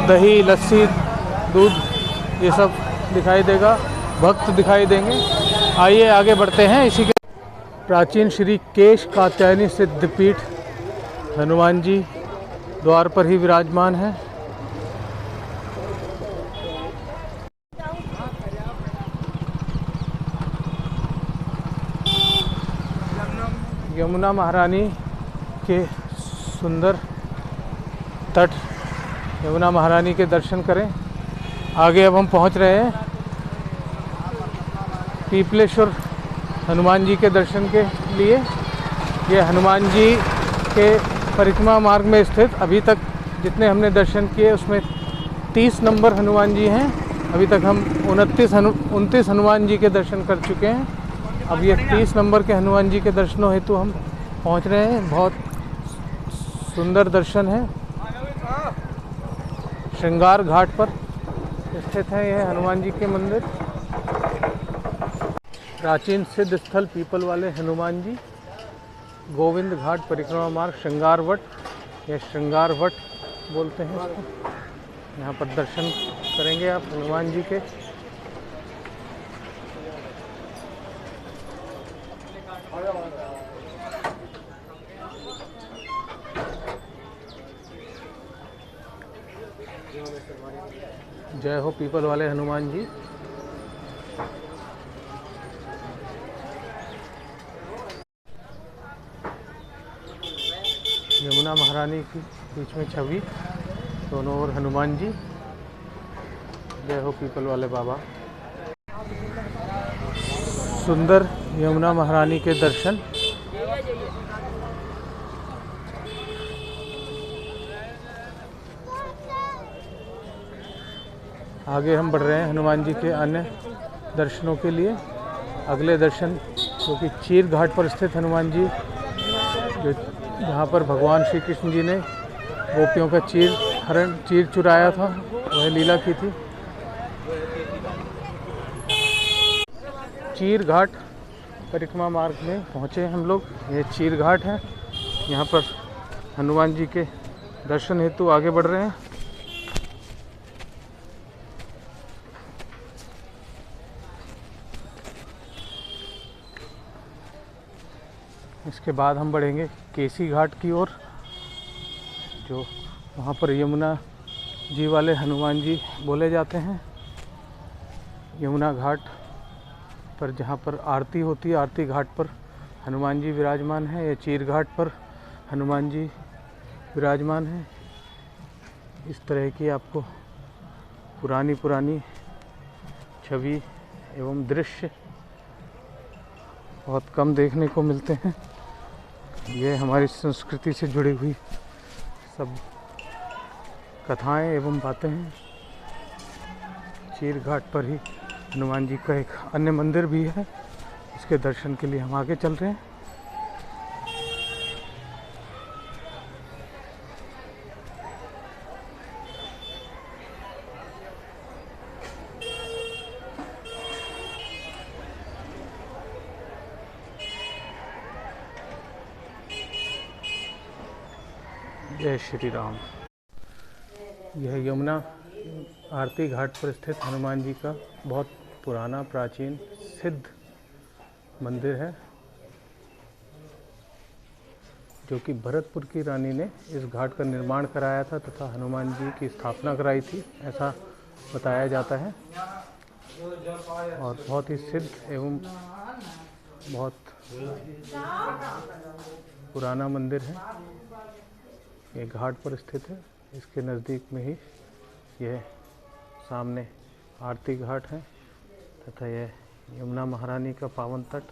दही, लस्सी, दूध ये सब दिखाई देगा, भक्त दिखाई देंगे। आइए आगे बढ़ते हैं। इसी के प्राचीन श्री केश कात्यायनी सिद्धपीठ हनुमान जी द्वार पर ही विराजमान है। यमुना महारानी के सुंदर तट, यमुना महारानी के दर्शन करें। आगे अब हम पहुंच रहे हैं पीपलेश्वर हनुमान जी के दर्शन के लिए। ये हनुमान जी के परिक्रमा मार्ग में स्थित अभी तक जितने हमने दर्शन किए उसमें 30 नंबर हनुमान जी हैं। अभी तक हम 29 हनुमान जी के दर्शन कर चुके हैं। अब ये 30 नंबर के हनुमान जी के दर्शनों हेतु हम पहुंच रहे हैं। बहुत सुंदर दर्शन है। श्रृंगार घाट पर स्थित है यह हनुमान जी के मंदिर। प्राचीन सिद्ध स्थल पीपल वाले हनुमान जी, गोविंद घाट परिक्रमा मार्ग, श्रृंगार वट, यह श्रृंगार वट बोलते हैं इसको। यहाँ पर दर्शन करेंगे आप हनुमान जी के। जय हो पीपल वाले हनुमान जी। यमुना महारानी की बीच में छवि, दोनों ओर हनुमान जी। जय हो पीपल वाले बाबा। सुंदर यमुना महारानी के दर्शन। आगे हम बढ़ रहे हैं हनुमान जी के अन्य दर्शनों के लिए। अगले दर्शन जो कि चीर घाट पर स्थित हनुमान जी, जो जहाँ पर भगवान श्री कृष्ण जी ने गोपियों का चीर चुराया था, वह लीला की थी। चीर घाट परिक्रमा मार्ग में पहुँचे हम लोग। ये चीर घाट है। यहाँ पर हनुमान जी के दर्शन हेतु आगे बढ़ रहे हैं। इसके बाद हम बढ़ेंगे केसी घाट की ओर, जो वहाँ पर यमुना जी वाले हनुमान जी बोले जाते हैं। यमुना घाट पर जहाँ पर आरती होती है, आरती घाट पर हनुमान जी विराजमान है। ये चीर घाट पर हनुमान जी विराजमान है। इस तरह की आपको पुरानी छवि एवं दृश्य बहुत कम देखने को मिलते हैं। ये हमारी संस्कृति से जुड़ी हुई सब कथाएं एवं बातें हैं। चीर घाट पर ही हनुमान जी का एक अन्य मंदिर भी है, उसके दर्शन के लिए हम आगे चल रहे हैं। जय श्री राम। यह यमुना आरती घाट पर स्थित हनुमान जी का बहुत पुराना प्राचीन सिद्ध मंदिर है, जो कि भरतपुर की रानी ने इस घाट का निर्माण कराया था तथा हनुमान जी की स्थापना कराई थी, ऐसा बताया जाता है। और बहुत ही सिद्ध एवं बहुत पुराना मंदिर है। ये घाट पर स्थित है। इसके नज़दीक में ही यह सामने आरती घाट है तथा यह यमुना महारानी का पावन तट।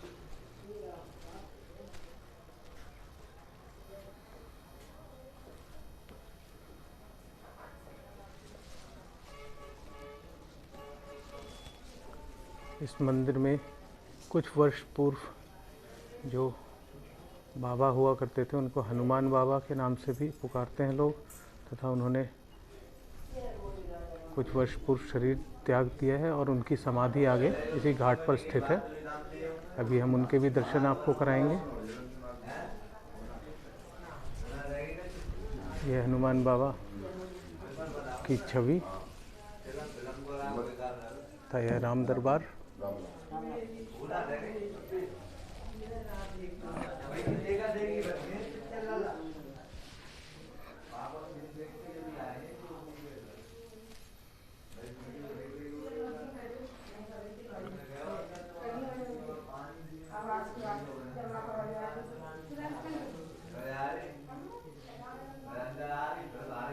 इस मंदिर में कुछ वर्ष पूर्व जो बाबा हुआ करते थे, उनको हनुमान बाबा के नाम से भी पुकारते हैं लोग, तथा उन्होंने कुछ वर्ष पूर्व शरीर त्याग दिया है और उनकी समाधि आगे इसी घाट पर स्थित है। अभी हम उनके भी दर्शन आपको कराएंगे। यह हनुमान बाबा की छवि था। यह राम दरबार।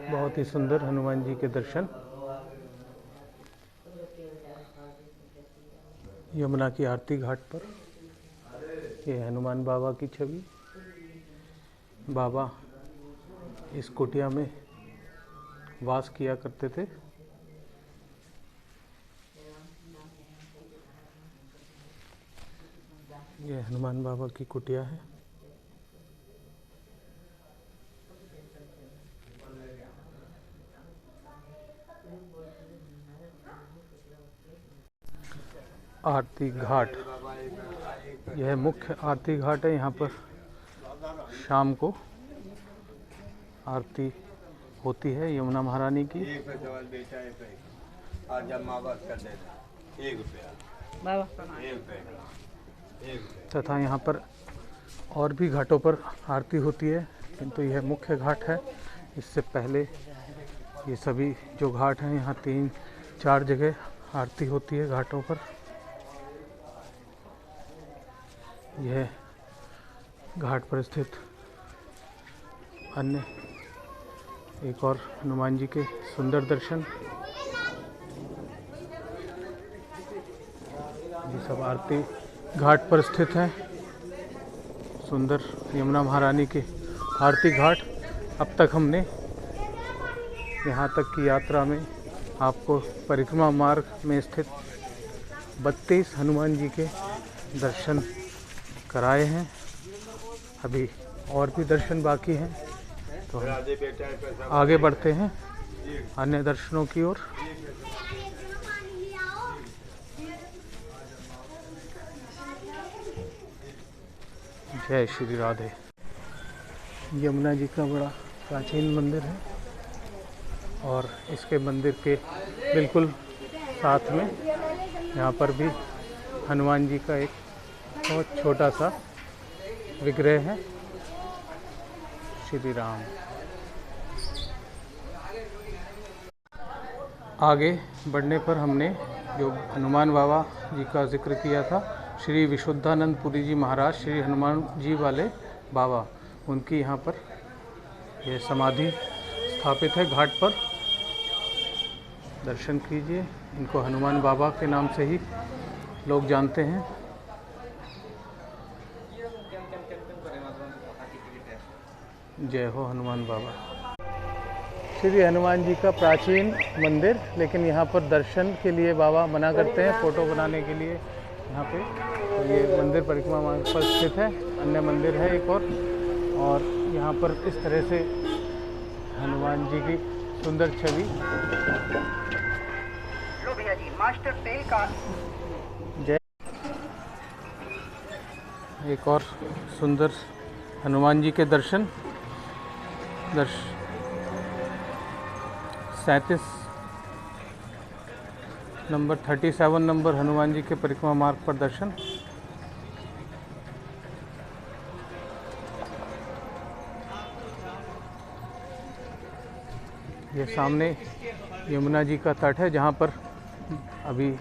बहुत ही सुंदर हनुमान जी के दर्शन। यमुना की आरती घाट पर ये हनुमान बाबा की छवि। बाबा इस कुटिया में वास किया करते थे। ये हनुमान बाबा की कुटिया है। आरती घाट, यह मुख्य आरती घाट है। यहाँ पर शाम को आरती होती है यमुना महारानी की। तथा यहाँ पर और भी घाटों पर आरती होती है, किंतु यह मुख्य घाट है। इससे पहले ये सभी जो घाट हैं, यहाँ 3-4 जगह आरती होती है घाटों पर। यह घाट पर स्थित अन्य एक और हनुमान जी के सुंदर दर्शन। ये सब आरती घाट पर स्थित हैं। सुंदर यमुना महारानी के आरती घाट। अब तक हमने यहाँ तक की यात्रा में आपको परिक्रमा मार्ग में स्थित 32 हनुमान जी के दर्शन कराए हैं। अभी और भी दर्शन बाकी हैं, तो हम आगे बढ़ते हैं अन्य दर्शनों की ओर। जय श्री राधे। यमुना जी का बड़ा प्राचीन मंदिर है और इसके मंदिर के बिल्कुल साथ में यहाँ पर भी हनुमान जी का एक बहुत छोटा सा विग्रह है। श्री राम। आगे बढ़ने पर हमने जो हनुमान बाबा जी का जिक्र किया था, श्री विशुद्धानंद पुरी जी महाराज, श्री हनुमान जी वाले बाबा, उनकी यहाँ पर यह समाधि स्थापित है घाट पर। दर्शन कीजिए। इनको हनुमान बाबा के नाम से ही लोग जानते हैं। जय हो हनुमान बाबा। श्री हनुमान जी का प्राचीन मंदिर, लेकिन यहाँ पर दर्शन के लिए बाबा मना करते हैं, फ़ोटो बनाने के लिए यहाँ पे। तो ये मंदिर परिक्रमा मार्ग पर स्थित है। अन्य मंदिर है एक और यहाँ पर इस तरह से हनुमान जी की सुंदर छवि। जय। एक और सुंदर हनुमान जी के दर्शन। 37 नंबर हनुमान जी के परिक्रमा मार्ग पर दर्शन। ये सामने यमुना जी का तट है, जहाँ पर अभी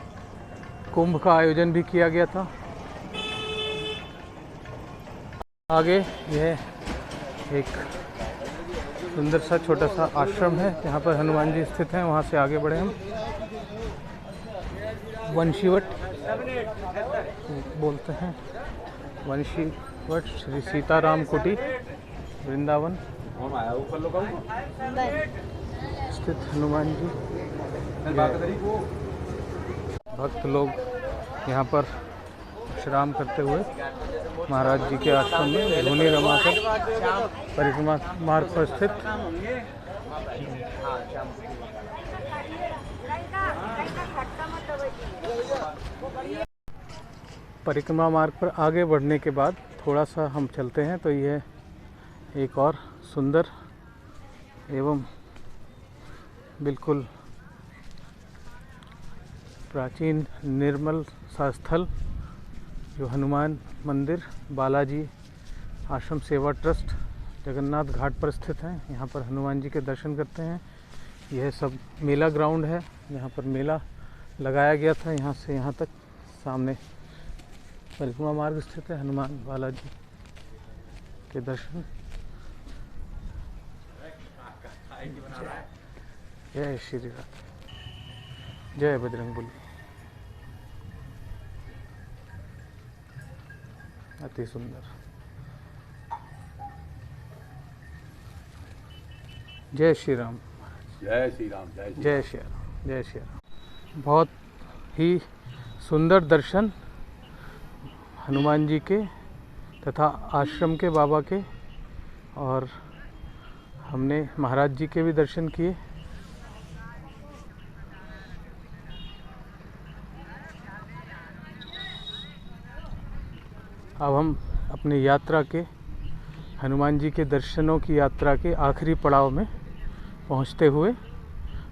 कुंभ का आयोजन भी किया गया था। आगे यह एक सुंदर सा छोटा सा आश्रम है, जहाँ पर हनुमान जी स्थित हैं। वहाँ से आगे बढ़े हम। वंशीवट बोलते हैं, वंशीवट श्री सीताराम कुटी वृंदावन स्थित हनुमान जी। भक्त लोग यहाँ पर विश्राम करते हुए महाराज जी के आश्रम में धुनी रमाकर परिक्रमा मार्ग पर स्थित। परिक्रमा मार्ग पर आगे बढ़ने के बाद थोड़ा सा हम चलते हैं तो यह एक और सुंदर एवं बिल्कुल प्राचीन निर्मल सा स्थल, जो हनुमान मंदिर बालाजी आश्रम सेवा ट्रस्ट जगन्नाथ घाट पर स्थित है। यहाँ पर हनुमान जी के दर्शन करते हैं। यह सब मेला ग्राउंड है, यहाँ पर मेला लगाया गया था। यहाँ से यहाँ तक सामने परिक्रमा मार्ग स्थित है। हनुमान बालाजी के दर्शन। जय श्री राम। जय बजरंगबली। अति सुंदर। जय श्री राम। जय श्री राम। जय श्री राम। जय श्री राम। बहुत ही सुंदर दर्शन हनुमान जी के तथा आश्रम के बाबा के, और हमने महाराज जी के भी दर्शन किए। अब हम अपनी यात्रा के, हनुमान जी के दर्शनों की यात्रा के आखिरी पड़ाव में पहुंचते हुए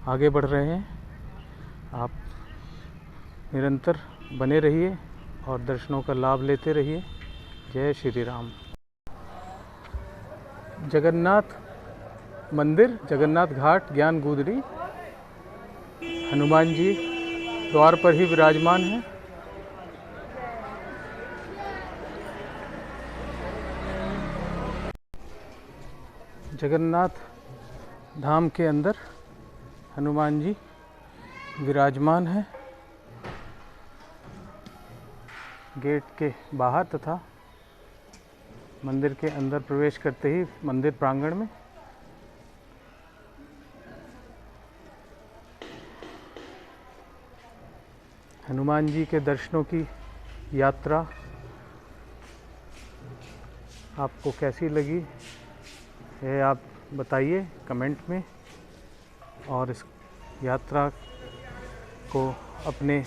आगे बढ़ रहे हैं। आप निरंतर बने रहिए और दर्शनों का लाभ लेते रहिए। जय श्री राम। जगन्नाथ मंदिर, जगन्नाथ घाट, ज्ञान गुदरी। हनुमान जी द्वार पर ही विराजमान हैं। जगन्नाथ धाम के अंदर हनुमान जी विराजमान हैं। गेट के बाहर तथा मंदिर के अंदर प्रवेश करते ही मंदिर प्रांगण में हनुमान जी के दर्शनों की यात्रा आपको कैसी लगी, यह आप बताइए कमेंट में। और इस यात्रा को अपने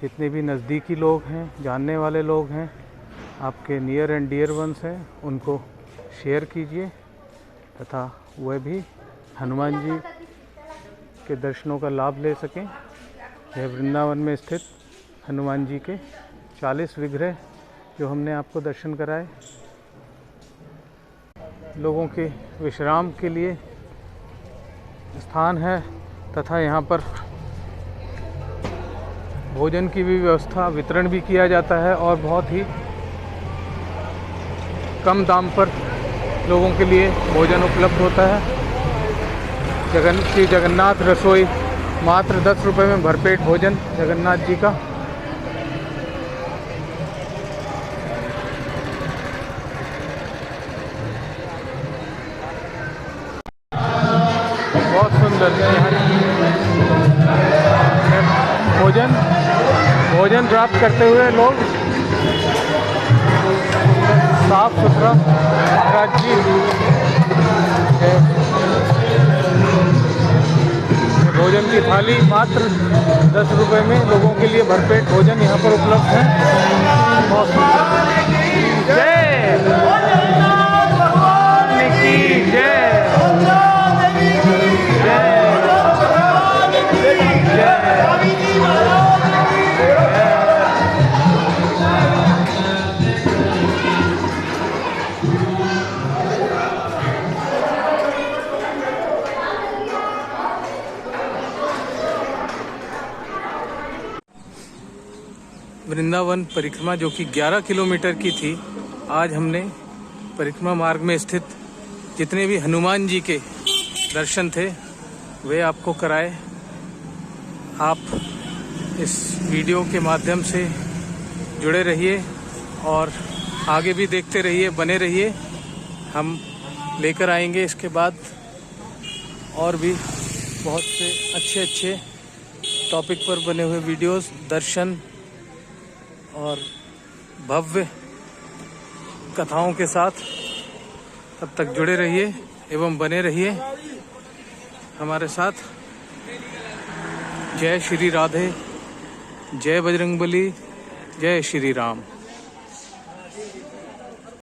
जितने भी नज़दीकी लोग हैं, जानने वाले लोग हैं, आपके नियर एंड डियर वंस हैं, उनको शेयर कीजिए तथा वह भी हनुमान जी के दर्शनों का लाभ ले सकें। यह वृंदावन में स्थित हनुमान जी के 40 विग्रह जो हमने आपको दर्शन कराए, लोगों के विश्राम के लिए स्थान है तथा यहाँ पर भोजन की भी व्यवस्था, वितरण भी किया जाता है और बहुत ही कम दाम पर लोगों के लिए भोजन उपलब्ध होता है। श्री जगन्नाथ रसोई, मात्र 10 रुपये में भरपेट भोजन जगन्नाथ जी का। बहुत सुंदर भोजन प्राप्त करते हुए लोग साफ सुथरा महाराज जी भोजन की थाली मात्र 10 रुपये में लोगों के लिए भरपेट भोजन यहाँ पर उपलब्ध है। बहुत सुंदर। जय भगवान की जय। वृंदावन परिक्रमा जो कि 11 किलोमीटर की थी, आज हमने परिक्रमा मार्ग में स्थित जितने भी हनुमान जी के दर्शन थे वे आपको कराए। आप इस वीडियो के माध्यम से जुड़े रहिए और आगे भी देखते रहिए, बने रहिए। हम लेकर आएंगे इसके बाद और भी बहुत से अच्छे अच्छे टॉपिक पर बने हुए वीडियोस, दर्शन और भव्य कथाओं के साथ। तब तक जुड़े रहिए एवं बने रहिए हमारे साथ। जय श्री राधे, जय बजरंगबली, जय श्री राम।